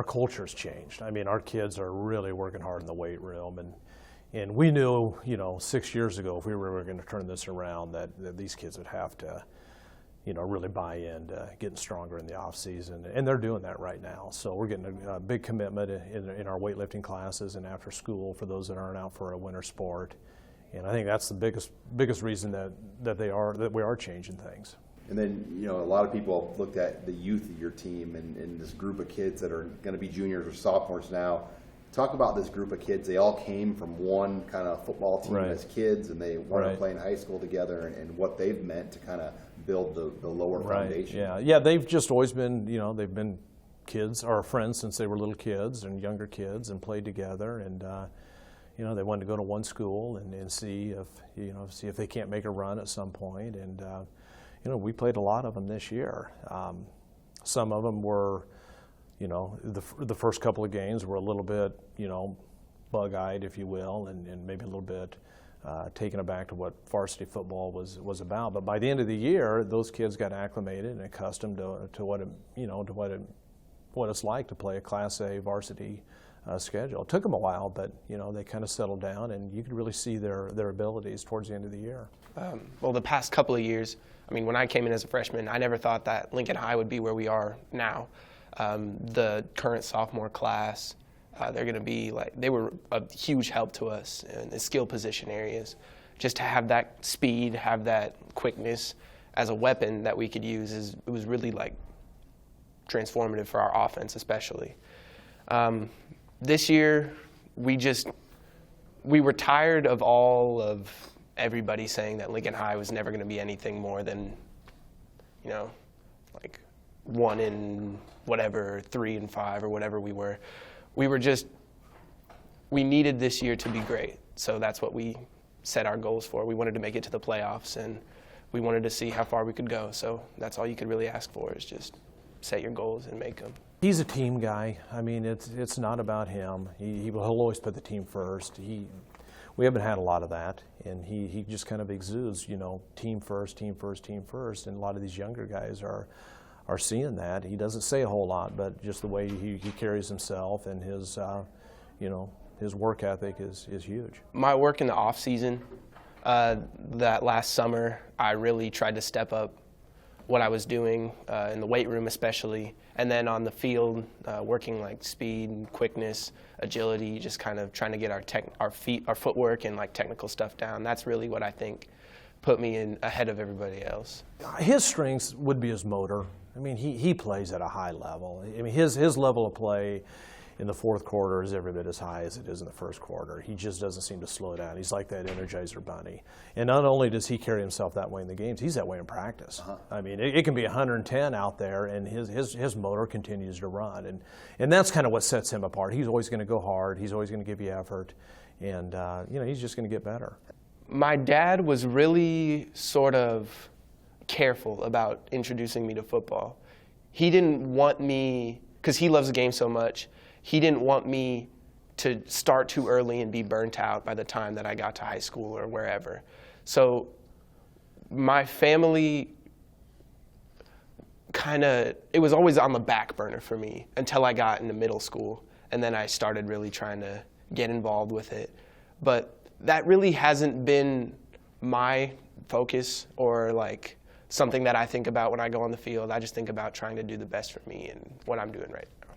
culture's changed. I mean, our kids are really working hard in the weight room, and we knew, 6 years ago, if we were going to turn this around, that these kids would have to, really buy into getting stronger in the off season, and they're doing that right now. So we're getting a big commitment in our weightlifting classes and after school for those that aren't out for a winter sport, and I think that's the biggest reason that we are changing things. And then, a lot of people looked at the youth of your team and this group of kids that are going to be juniors or sophomores now. Talk about this group of kids. They all came from one kind of football team as kids, and they wanted to play in high school together, and what they've meant to kind of build the lower foundation. Yeah, they've just always been, they've been kids or friends since they were little kids and younger kids, and played together, and they wanted to go to one school and see if they can't make a run at some point, and we played a lot of them this year. Some of them were, the first couple of games were a little bit, bug-eyed, if you will, and maybe a little bit taken aback to what varsity football was about. But by the end of the year, those kids got acclimated and accustomed to what it's like to play a Class A varsity schedule. It took them a while, but they kind of settled down, and you could really see their abilities towards the end of the year. Well, the past couple of years, when I came in as a freshman, I never thought that Lincoln High would be where we are now. The current sophomore class, they're going to be they were a huge help to us in the skill position areas. Just to have that speed, have that quickness as a weapon that we could use, it was really transformative for our offense, especially. This year, we were tired of everybody saying that Lincoln High was never going to be anything more than, 1 in whatever, 3 and 5 or whatever we were. We needed this year to be great. So that's what we set our goals for. We wanted to make it to the playoffs, and we wanted to see how far we could go. So that's all you could really ask for, is just set your goals and make them. He's a team guy. I mean, it's not about him. He'll always put the team first. We haven't had a lot of that, and he just kind of exudes, team first, team first, team first. And a lot of these younger guys are seeing that. He doesn't say a whole lot, but just the way he carries himself and his work ethic is huge. My work in the off season, that last summer, I really tried to step up what I was doing in the weight room especially, and then on the field, working speed, quickness, agility, just kind of trying to get our footwork and technical stuff down. That's really what I think put me ahead of everybody else. His strengths would be his motor. I mean, he plays at a high level. I mean, his level of play in the fourth quarter is every bit as high as it is in the first quarter. He just doesn't seem to slow down. He's like that Energizer bunny. And not only does he carry himself that way in the games, he's that way in practice. I mean, it can be 110 out there, and his motor continues to run. And that's kind of what sets him apart. He's always going to go hard. He's always going to give you effort. And, he's just going to get better. My dad was really sort of careful about introducing me to football. He didn't want me, because he loves the game so much, he didn't want me to start too early and be burnt out by the time that I got to high school or wherever. So my family it was always on the back burner for me until I got into middle school, and then I started really trying to get involved with it. But that really hasn't been my focus or something that I think about when I go on the field. I just think about trying to do the best for me and what I'm doing right now.